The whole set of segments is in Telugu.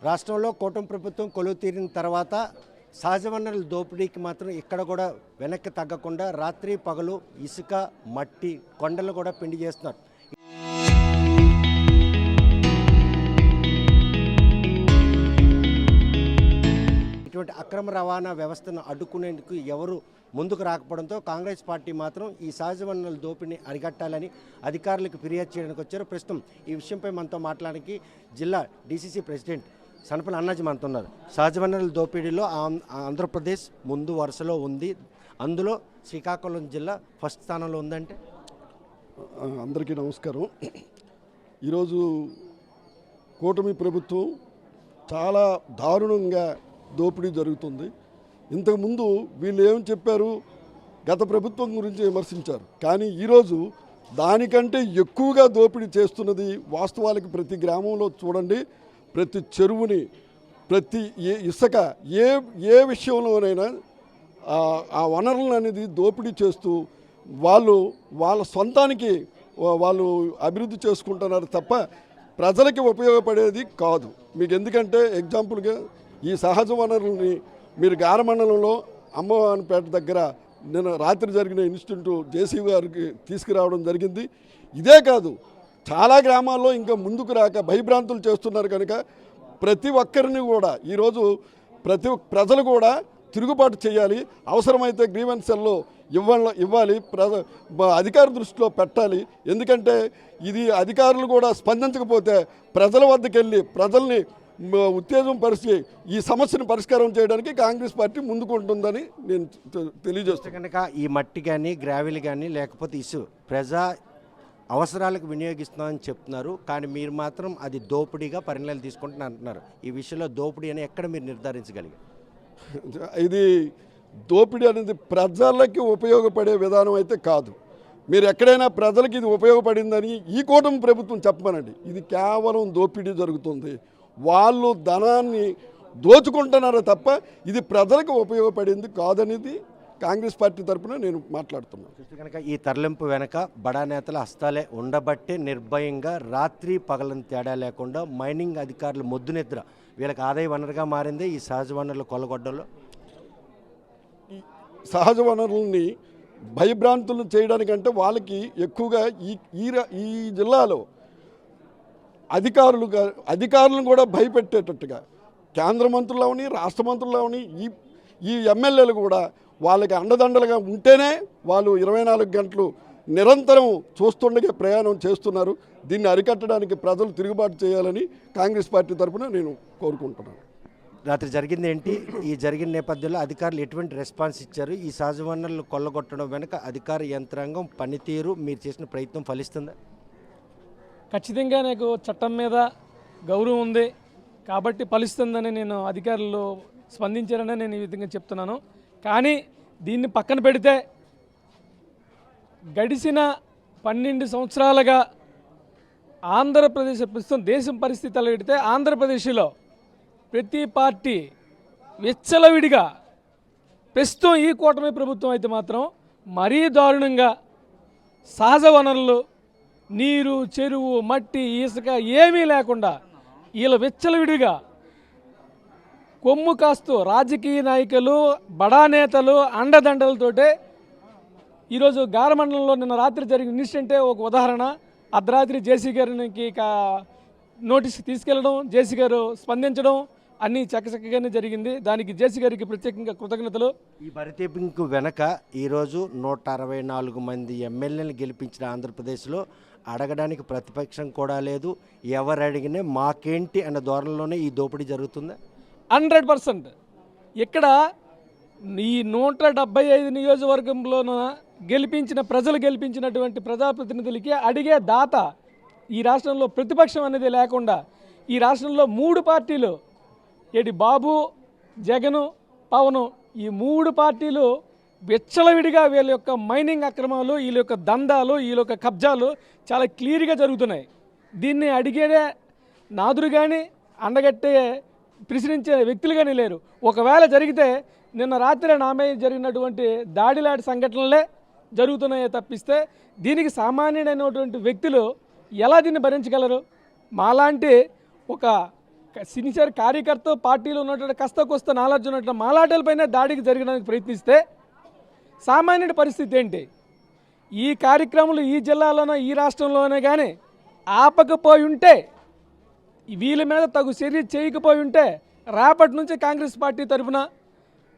రాష్ట్రంలో కూటమి ప్రభుత్వం కొలువు తీరిన తర్వాత సహజ వనరుల దోపిడీకి మాత్రం ఇక్కడ కూడా వెనక్కి తగ్గకుండా రాత్రి పగలు ఇసుక మట్టి కొండలు కూడా పిండి చేస్తున్నారు. ఇటువంటి అక్రమ రవాణా వ్యవస్థను అడ్డుకునేందుకు ఎవరు ముందుకు రాకపోవడంతో కాంగ్రెస్ పార్టీ మాత్రం ఈ సహజ వనరుల దోపిడీని అరికట్టాలని అధికారులకు ఫిర్యాదు చేయడానికి వచ్చారు. ప్రస్తుతం ఈ విషయంపై మనతో మాట్లాడడానికి జిల్లా డీసీసీ ప్రెసిడెంట్ సనపల్లి అన్నాజీ మనతో ఉన్నారు. సహజ వనరుల దోపిడీలో ఆంధ్రప్రదేశ్ ముందు వరుసలో ఉంది. అందులో శ్రీకాకుళం జిల్లా ఫస్ట్ స్థానంలో ఉందంటే. అందరికీ నమస్కారం. ఈరోజు కూటమి ప్రభుత్వం చాలా దారుణంగా దోపిడీ జరుగుతుంది. ఇంతకుముందు వీళ్ళు ఏం చెప్పారు, గత ప్రభుత్వం గురించి విమర్శించారు. కానీ ఈరోజు దానికంటే ఎక్కువగా దోపిడీ చేస్తున్నది వాస్తవాలకు ప్రతి గ్రామంలో చూడండి, ప్రతి చెరువుని, ప్రతి ఇసుక ఏ విషయంలోనైనా ఆ వనరులను అనేది దోపిడీ చేస్తూ వాళ్ళ సొంతానికి వాళ్ళు అభివృద్ధి చేసుకుంటున్నారు తప్ప ప్రజలకి ఉపయోగపడేది కాదు. మీకు ఎందుకంటే ఎగ్జాంపుల్గా ఈ సహజ వనరుల్ని మీరు గారమండలంలో అమ్మవారిపేట దగ్గర నిన్న రాత్రి జరిగిన ఇన్సిడెంట్ జేసీ గారికి తీసుకురావడం జరిగింది. ఇదే కాదు, చాలా గ్రామాల్లో ఇంకా ముందుకు రాక భయభ్రాంతులు చేస్తున్నారు. కనుక ప్రతి ఒక్కరిని కూడా ఈరోజు ప్రజలు కూడా తిరుగుబాటు చేయాలి. అవసరమైతే గ్రీవెన్స్ సెల్లో ఇవ్వాలి, అధికార దృష్టిలో పెట్టాలి. ఎందుకంటే ఇది అధికారులు కూడా స్పందించకపోతే ప్రజల వద్దకు వెళ్ళి ప్రజల్ని ఉత్తేజం పరిచి ఈ సమస్యను పరిష్కారం చేయడానికి కాంగ్రెస్ పార్టీ ముందుకు ఉంటుందని నేను తెలియజేస్తాను. కనుక ఈ మట్టి కానీ గ్రావెల్ కానీ లేకపోతే ప్రజా అవసరాలకు వినియోగిస్తున్నామని చెప్తున్నారు. కానీ మీరు మాత్రం అది దోపిడీగా పరిణామాలు తీసుకుంటున్నా అంటున్నారు. ఈ విషయంలో దోపిడీ అని ఎక్కడ మీరు నిర్ధారించగలిగారు? ఇది దోపిడీ అనేది ప్రజలకి ఉపయోగపడే విధానం అయితే కాదు. మీరు ఎక్కడైనా ప్రజలకి ఇది ఉపయోగపడిందని ఈ కూటమి ప్రభుత్వం చెప్పమనండి. ఇది కేవలం దోపిడీ జరుగుతుంది. వాళ్ళు ధనాన్ని దోచుకుంటున్నారు తప్ప ఇది ప్రజలకు ఉపయోగపడింది కాదనేది కాంగ్రెస్ పార్టీ తరఫున నేను మాట్లాడుతున్నాను. కనుక ఈ తరలింపు వెనక బడా నేతల హస్తాలే ఉండబట్టే నిర్భయంగా రాత్రి పగలని తేడా లేకుండా మైనింగ్ అధికారులు మొద్దు నిద్ర వీళ్ళకి ఆదాయ వనరుగా మారింది. ఈ సహజ వనరుల కొల్లగొడ్డలో సహజ వనరుల్ని భయభ్రాంతులు చేయడానికంటే వాళ్ళకి ఎక్కువగా ఈ జిల్లాలో అధికారులను కూడా భయపెట్టేటట్టుగా కేంద్ర మంత్రులవని రాష్ట్ర మంత్రులవని ఈ ఎమ్మెల్యేలు కూడా వాళ్ళకి అండదండలుగా ఉంటేనే వాళ్ళు 24 గంటలు నిరంతరం చూస్తుండగా ప్రయాణం చేస్తున్నారు. దీన్ని అరికట్టడానికి ప్రజలు తిరుగుబాటు చేయాలని కాంగ్రెస్ పార్టీ తరఫున నేను కోరుకుంటున్నాను. రాత్రి జరిగింది ఏంటి? ఈ జరిగిన నేపథ్యంలో అధికారులు ఎటువంటి రెస్పాన్స్ ఇచ్చారు? ఈ సహజ వనరులు కొల్లగొట్టడం వెనుక అధికార యంత్రాంగం పనితీరు మీరు చేసిన ప్రయత్నం ఫలిస్తుందా? ఖచ్చితంగా నాకు చట్టం మీద గౌరవం ఉంది కాబట్టి ఫలిస్తుందని నేను అధికారులు స్పందించారని నేను ఈ విధంగా చెప్తున్నాను. కానీ దీన్ని పక్కన పెడితే గడిచిన 12 సంవత్సరాలుగా ఆంధ్రప్రదేశ్ ప్రస్తుతం దేశం పరిస్థితి అలా పెడితే ఆంధ్రప్రదేశ్లో ప్రతి పార్టీ విచ్చలవిడిగా ప్రస్తుతం ఈ కూటమి ప్రభుత్వం అయితే మాత్రం మరీ దారుణంగా సహజ వనరులు నీరు, చెరువు, మట్టి, ఇసుక ఏమీ లేకుండా వీళ్ళు విచ్చలవిడిగా కొమ్ము కాస్తూ రాజకీయ నాయకులు, బడా నేతలు అండదండలతోటే ఈరోజు గారమండలంలో నిన్న రాత్రి జరిగిన ఇన్సిడెంటే ఒక ఉదాహరణ. అర్ధరాత్రి జేసీ గారికి నోటీస్ తీసుకెళ్లడం, జేసీ గారు స్పందించడం అన్నీ చక్కచక్కగానే జరిగింది. దానికి జేసీ గారికి ప్రత్యేకంగా కృతజ్ఞతలు. ఈ బరితెంపు వెనక ఈరోజు 164 మంది ఎమ్మెల్యేలు గెలిపించిన ఆంధ్రప్రదేశ్లో అడగడానికి ప్రతిపక్షం కూడా లేదు. ఎవరు అడిగినా మాకేంటి అన్న ధోరణిలోనే ఈ దోపిడీ జరుగుతుందా? 100%. ఇక్కడ ఈ 175 నియోజకవర్గంలోన ప్రజలు గెలిపించినటువంటి ప్రజాప్రతినిధులకి అడిగే దాత ఈ రాష్ట్రంలో ప్రతిపక్షం అనేది లేకుండా ఈ రాష్ట్రంలో 3 పార్టీలు బాబు, జగను, పవను ఈ 3 పార్టీలు విచ్చలవిడిగా వీళ్ళ యొక్క మైనింగ్ అక్రమాలు, వీళ్ళ యొక్క దందాలు, వీళ్ళ యొక్క కబ్జాలు చాలా క్లియర్గా జరుగుతున్నాయి. దీన్ని అడిగే నాదురు కానీ అండగట్టే ప్రశ్నించే వ్యక్తులు కానీ లేరు. ఒకవేళ జరిగితే నిన్న రాత్రి నా మీద జరిగినటువంటి దాడిలాంటి సంఘటనలే జరుగుతున్నాయే తప్పిస్తే దీనికి సామాన్యుడైనటువంటి వ్యక్తులు ఎలా దీన్ని భరించగలరు? మాలాంటి ఒక సిన్సియర్ కార్యకర్త పార్టీలో ఉన్నటువంటి కష్ట కొస్త నాలెడ్జ్ ఉన్నటువంటి మాలాటలపైన దాడికి జరగడానికి ప్రయత్నిస్తే సామాన్యుడి పరిస్థితి ఏంటి? ఈ కార్యక్రమాలు ఈ జిల్లాలోనో ఈ రాష్ట్రంలోనే కానీ ఆపకపోయి ఉంటే, వీళ్ళ మీద తగు చర్య చేయకపోయి ఉంటే రేపటి నుంచి కాంగ్రెస్ పార్టీ తరఫున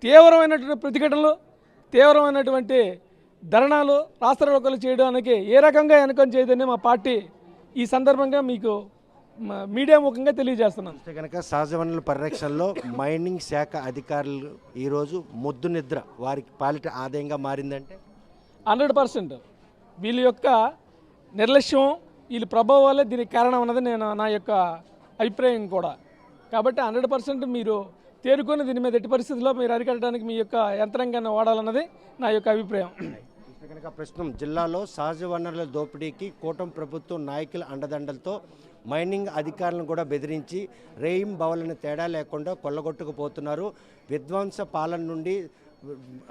తీవ్రమైనటువంటి ప్రతిఘటనలు, తీవ్రమైనటువంటి ధర్నాలు, రాస్తారోకోలు చేయడానికి ఏ రకంగా వెనకం చేయదని మా పార్టీ ఈ సందర్భంగా మీకు మీడియా ముఖంగా తెలియజేస్తున్నాను. అంటే కనుక సహజ వనరుల పరిరక్షణలో మైనింగ్ శాఖ అధికారులు ఈరోజు ముద్దు నిద్ర వారికి పాలిట ఆదాయంగా మారిందంటే 100% వీళ్ళ యొక్క నిర్లక్ష్యం, వీళ్ళ ప్రభావం వల్లే దీనికి కారణం అన్నది నా యొక్క అభిప్రాయం కూడా. కాబట్టి 100% మీరు తేరుకొని దీని మీద ఎట్టి పరిస్థితుల్లో మీరు అరికట్టడానికి మీ యొక్క యంత్రాంగాన్ని వాడాలన్నది నా యొక్క అభిప్రాయం. కనుక ప్రస్తుతం జిల్లాలో సహజ వనరుల దోపిడీకి కూటమి ప్రభుత్వం నాయకుల అండదండలతో మైనింగ్ అధికారులను కూడా బెదిరించి రేయిం బవలని తేడా లేకుండా కొల్లగొట్టుకుపోతున్నారు. విధ్వంస పాలన నుండి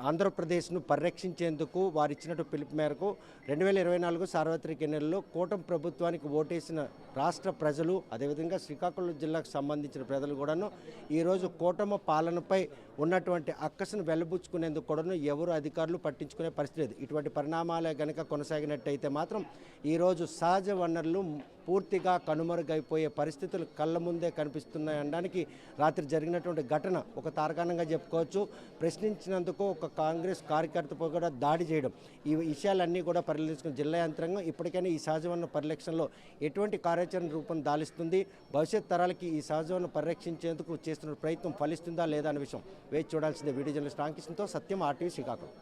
ఆంధ్రప్రదేశ్ను పరిరక్షించేందుకు వారు ఇచ్చినట్టు పిలుపు మేరకు 2024 సార్వత్రిక ఎన్నికల్లో కూటమి ప్రభుత్వానికి ఓటేసిన రాష్ట్ర ప్రజలు, అదేవిధంగా శ్రీకాకుళం జిల్లాకు సంబంధించిన ప్రజలు కూడాను ఈరోజు కూటమి పాలనపై ఉన్నటువంటి అక్కసును వెల్లబుచ్చుకునేందుకు కూడాను ఎవరు అధికారులు పట్టించుకునే పరిస్థితి లేదు. ఇటువంటి పరిణామాలే కనుక కొనసాగినట్టయితే మాత్రం ఈరోజు సహజ వనరులు పూర్తిగా కనుమరుగైపోయే పరిస్థితులు కళ్ళ ముందే కనిపిస్తున్నాయి అనడానికి రాత్రి జరిగినటువంటి ఘటన ఒక తార్కాణంగా చెప్పుకోవచ్చు. ప్రశ్నించినందుకు ఒక కాంగ్రెస్ కార్యకర్తపై కూడా దాడి చేయడం, ఈ విషయాలన్నీ కూడా పరిశీలించుకున్న జిల్లా యంత్రాంగం ఇప్పటికైనా ఈ సహజ వనరుల పరిరక్షణలో ఎటువంటి కార్యాచరణ రూపం దాలిస్తుంది, భవిష్యత్ తరాలకి ఈ సహజ వనరులను పరిరక్షించేందుకు చేస్తున్న ప్రయత్నం ఫలిస్తుందా లేదా అనే విషయం వేచి చూడాల్సిందే. వీడియో జర్నలిస్ట్ రామకృష్ణతో సత్యం, RTV శ్రీకాకుళం.